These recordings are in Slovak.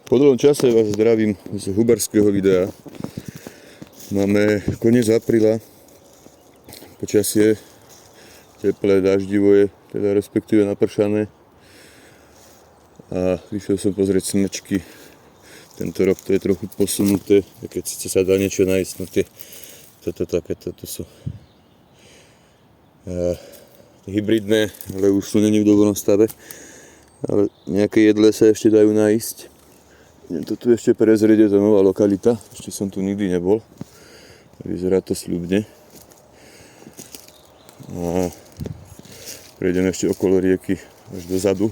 Po dlhom čase vás zdravím z hubarského videa. Máme koniec apríla, počasie teplé, daždivo je, teda respektíve napršané. A vyšiel som pozrieť smrčky. Tento rok to je trochu posunuté, keď síce sa dá niečo nájsť, no toto sú hybridné, ale už sú není v dobrom stave. Ale nejaké jedle sa ešte dajú nájsť. Idem to tu ešte prezrieť, je to nová lokalita, ešte som tu nikdy nebol. Vyzerá to sľubne. A prejdem ešte okolo rieky až dozadu.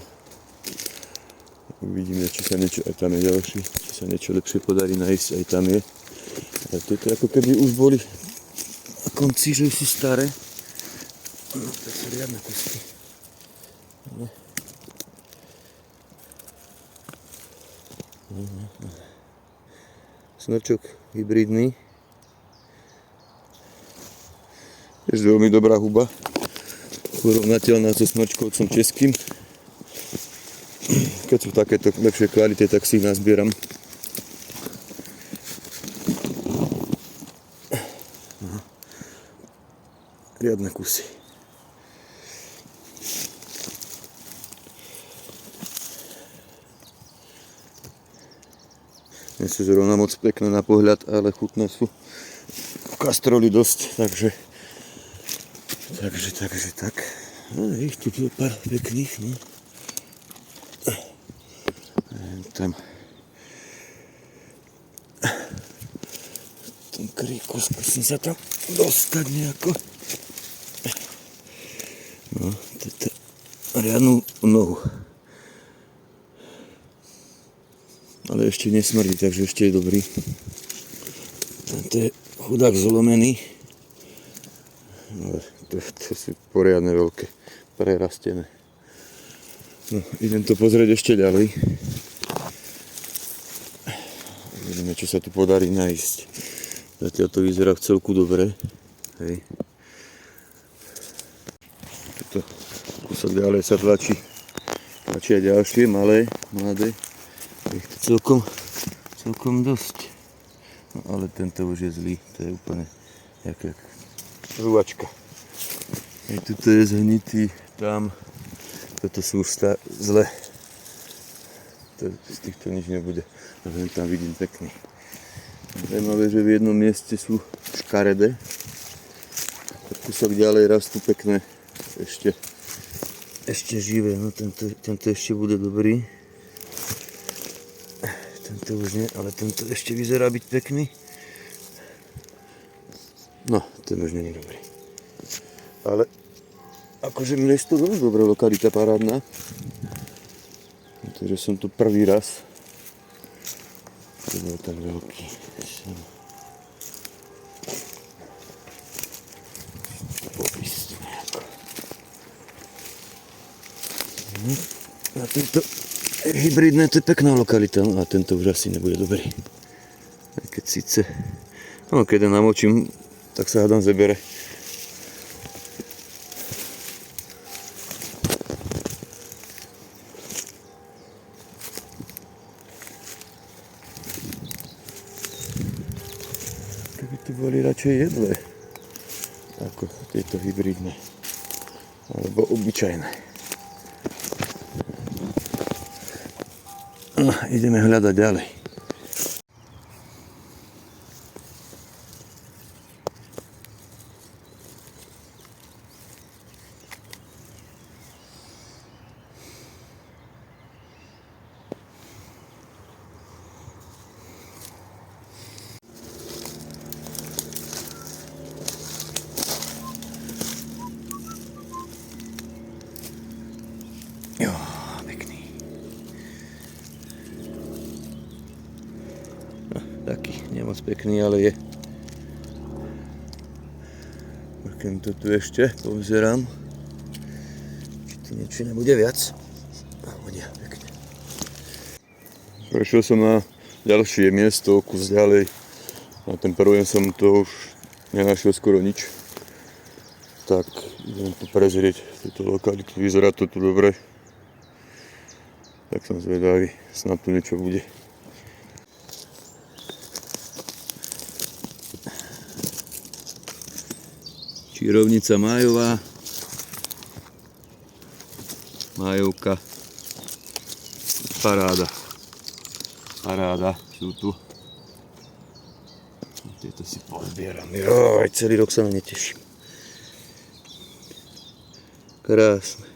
Uvidíme, či sa niečo, aj tam je ďalší, či sa niečo lepšie podarí nájsť, aj tam je. A toto ako keby už boli na konci, že sú staré. No, to sú riadne kusky. Smrčok hybridný. Je veľmi dobrá huba. Porovnateľná so smrčkovcom českým. Keď sú takéto lepšie kvality, tak si ich nazbieram. Riadne kusy. Nie sú zrovna moc pekné na pohľad, ale chutné sú v kastroli dosť, takže tak. No, ich tu je pár pekných, no. Tam v tom kríku skúsim sa tam dostať nejako. No, toto riadnu nohu. Ale ešte nesmrdí, takže ešte je dobrý. Tento je chudák zlomený. Ale to sú poriadne veľké, prerastené. No, idem to pozrieť ešte ďalej. Uvidíme, čo sa tu podarí nájsť. Zatiaľ to vyzerá v celku dobre. Hej. Tuto kúsok ďalej sa tlačí aj ďalšie, malé, mladé. Je to celkom dosť. No, ale tento už je zlý, to je úplne jak žuvačka. Aj tuto je zhnitý, tam. Toto sú už zle. Z týchto nič nebude. Len tam vidím pekný. Zajímavé, že v jednom mieste sú škaredé. Kúsok ďalej rastú pekné. Ešte živé. No, tento ešte bude dobrý. Tento už nie, ale tento ešte vyzerá byť pekný. No, ten už nie je dobrý. Ale akože miesto dosť dobrá lokalita, parádna. Takže som tu prvý raz. To bol tak veľký. Popis nejako. A tento hybridné, to je pekná lokalita, a tento už asi nebude dobrý. Aj keď síce, no keď namočím, tak sa hádam zabere. Keby tu boli radšej jedlé, ako tieto hybridné, alebo obyčajné. No, ideme hľadať ďalej. Jo, pekný. No, taký nemoc pekný, ale je. Keď to tu ešte pozerám, či tu niečo nebude viac. Alebo nie, pekne. Prešiel som na ďalšie miesto, kus ďalej. Na ten prvý som to už nenašiel skoro nič. Tak idem tu prezrieť túto lokalitu, vyzerá to tu dobre. Tak som zvedavý, snad tu niečo bude. Čirovnica májová. Májovka. Paráda. Paráda. Sú tu. Tieto si pozbieram. Joj, celý rok sa na ne teším. Krásne.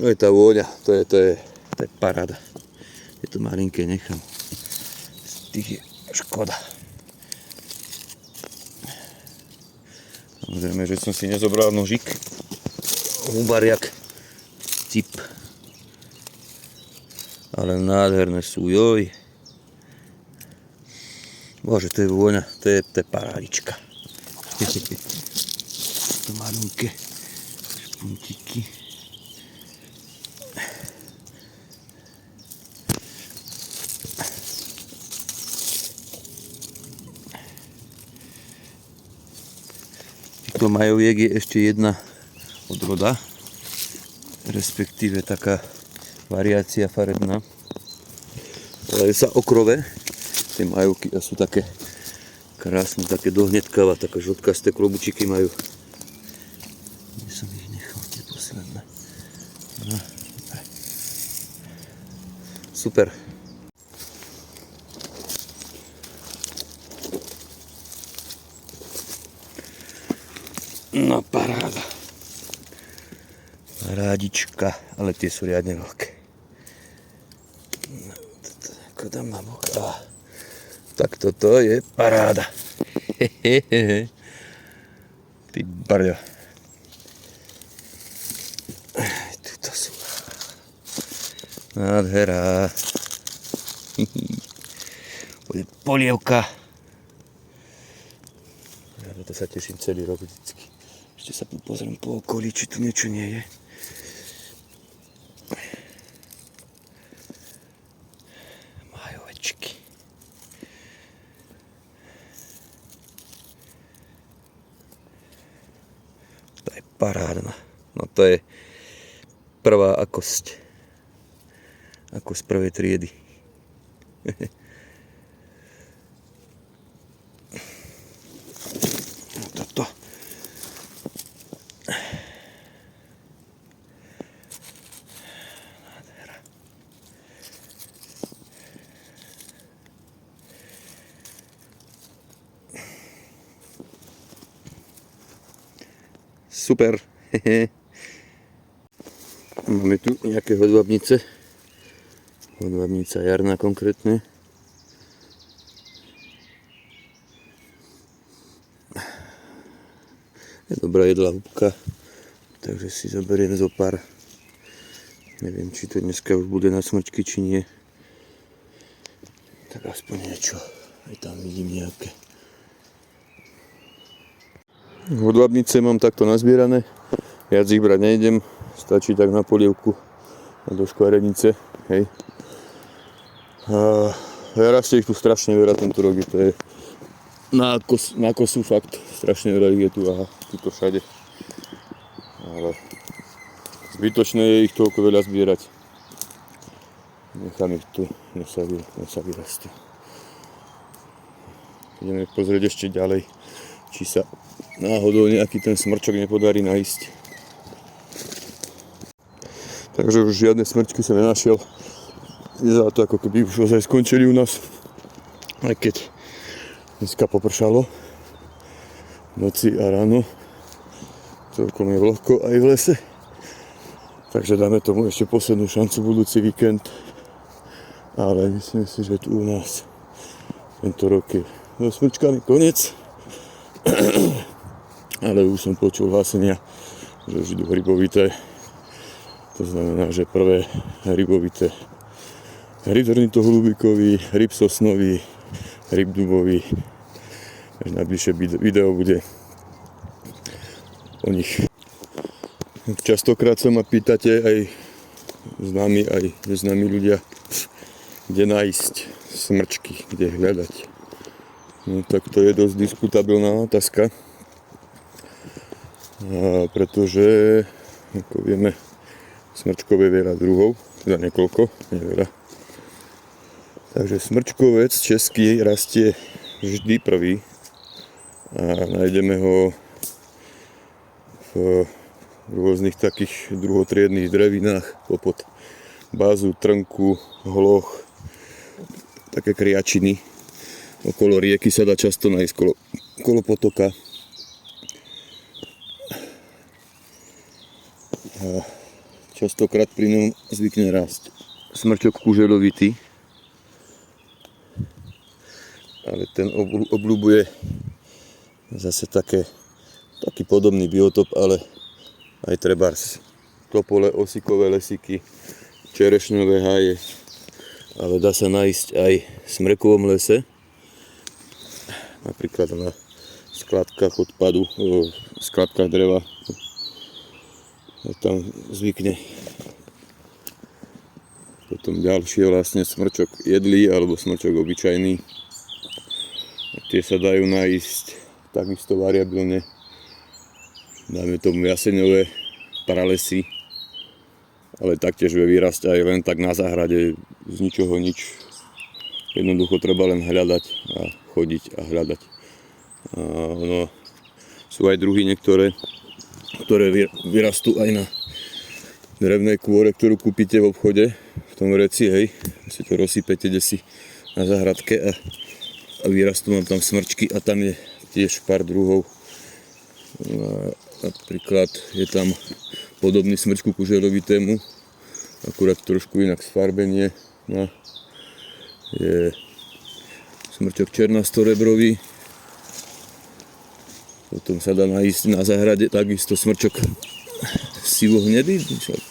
No je tá vôňa, to je paráda. Tieto malinké nechám. Z tých je škoda. Samozrejme, že som si nezobral nožík. Hubariak. Cip. Ale nádherné sú, joj. Bože, to je vôňa, to je parádička. To malinké špuntiky. Týchto majoviek je ešte jedna odroda, respektíve taká variácia farebná. Ale sa okrove tie majovky a sú také krásne, také dohnedkáva, také žltkasté klobučiky majú. Kde som ich nechal, tie posledné. No. Super. No paráda. Parádička, ale tie sú riadne veľké. No, ako dám na bok. Tak toto je paráda. Ty brďo. Tuto sú. Nádhera. Bude polievka. Ja to sa teším celý rok vždycky. Ešte sa pozriem po okolí, či tu niečo nie je. Majovečky. To je parádna. No to je prvá akosť. Ako z prvej triedy. No toto. Nádhera. Super. Máme tu nejaké hodvábnice. Hodvábnica jarná konkrétne. Je dobrá jedlá húbka, takže si zoberiem zo pár. Neviem, či to dneska už bude na smrčky, či nie. Tak aspoň niečo. Aj tam vidím nejaké. Hodvábnice mám takto nazbierané. Viac ich brať nejdem. Stačí tak na polievku a do škvarenice. Hej. Rastie ich tu strašne veľa tento rok. To je na kosu fakt. Strašne veľa ich je tu. Aha, tuto všade. Ale zbytočné je ich toľko veľa zbierať. Nechám ich tu, nech sa vyrastú. Ideme pozrieť ešte ďalej, či sa náhodou nejaký ten smrčok nepodarí nájsť. Takže už žiadne smrčky som nenašiel. Vyzerá to, ako keby už ozaj skončili u nás. Aj keď dneska popršalo v noci a ráno. Celkom je vlhko aj v lese. Takže dáme tomu ešte poslednú šancu budúci víkend. Ale myslím si, že tu u nás tento rok je so smrčkami koniec. Ale už som počul hlásenia, že už idú hrybovité. To znamená, že prvé hrybovité ryb zrnito-holubikový, ryb sosnový, ryb dubový. Až najbližšie video bude o nich. Častokrát sa ma pýtate aj známi, aj neznámi ľudia, kde nájsť smrčky, kde hľadať. No tak to je dosť diskutabilná otázka. Pretože, ako vieme, smrčkov je veľa druhov, teda niekoľko, nie veľa. Takže smrčkovec český rastie vždy prvý a nájdeme ho v rôznych takých druhotriednych drevinách, popod bázu, trnku, hloch, také kriačiny. Okolo rieky sa dá často nájsť kolo potoka. A častokrát pri ňom zvykne rásť smrčok kuželovitý, ale ten obľúbuje zase taký podobný biotop, ale aj trebárs topole, osíkové lesíky, čerešňové háje, ale dá sa nájsť aj v smrekovom lese, napríklad na skladkách odpadu, skladkách dreva. Tam zvykne. Potom ďalšie vlastne smrčok jedlý alebo smrčok obyčajný. Tie sa dajú nájsť takisto variabilne. Dáme tomu jaseňové pralesy, ale taktiež vie vyrásť aj len tak na záhrade z ničoho nič. Jednoducho treba len hľadať a chodiť a hľadať. A sú aj druhy niektoré, ktoré vyrastú aj na drevnej kôre, ktorú kúpite v obchode, v tom reci, hej, si to rozsypete desi na záhradke a vyrastú vám tam smrčky a tam je tiež pár druhov. Napríklad je tam podobný smrčku kuželovitému, akurát trošku inak sfarbenie. Je smrčok černastorebrový. Potom sa dá nájsť na záhrade takisto smrčok sivohnedý,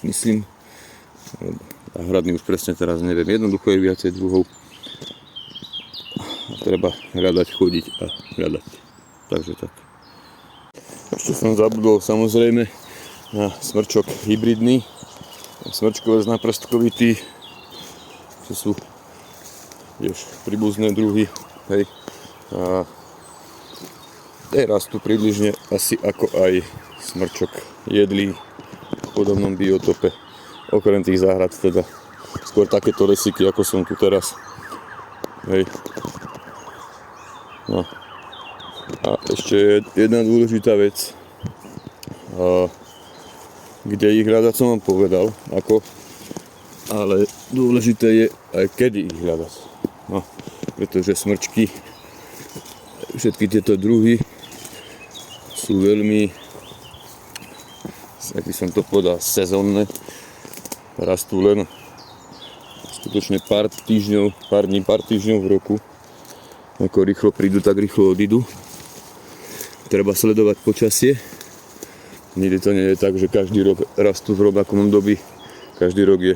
myslím. Záhradný už presne teraz neviem. Jednoducho je viacej druhov. A treba hľadať, chodiť a hľadať. Takže tak. Ešte som zabudol samozrejme na smrčok hybridný. Smrčkovec naprstkovitý. To sú tiež príbuzné druhy. Hej. A rastú približne asi ako aj smrčok jedlý v podobnom biotope. Okrem tých záhrad teda. Skôr takéto lesíky, ako som tu teraz. Hej. No. A ešte jedna dôležitá vec. Kde ich hľadať som vám povedal, ako. Ale dôležité je aj kedy ich hľadať. No. Pretože smrčky, všetky tieto druhy sú veľmi, ak by som to povedal, sezónne. Rastú len skutočne pár dní, pár týždňov v roku. Ako rýchlo prídu, tak rýchlo odídu. Treba sledovať počasie. Nikdy to nie je tak, že každý rok rastú v rovnakom období. Každý rok je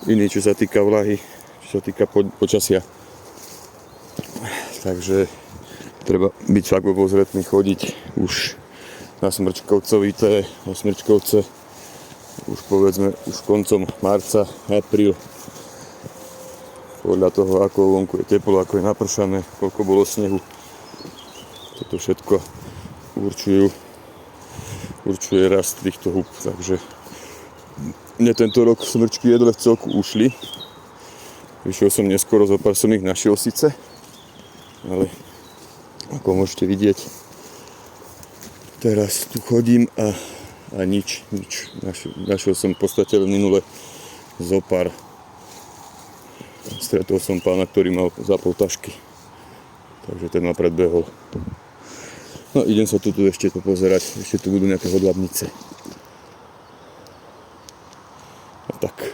iný, čo sa týka vlahy, čo sa týka počasia. Takže treba byť fakt obozretný, chodiť už na smrčkovcovité, na smrčkovce už povedzme už koncom marca, apríl, podľa toho, ako vonku je teplo, ako je napršané, koľko bolo snehu. Toto všetko určuje rast týchto húb. Takže mne tento rok smrčky jedle v celku ušli. Vyšiel som neskoro, zopár som ich našiel síce, ale ako môžete vidieť, teraz tu chodím a nič. Našiel som v podstate len minule zopár. Stretol som pána, ktorý mal zapol tašky. Takže ten ma predbehol. No idem sa tu ešte popozerať. Ešte tu budú nejaké hodľabnice. A tak.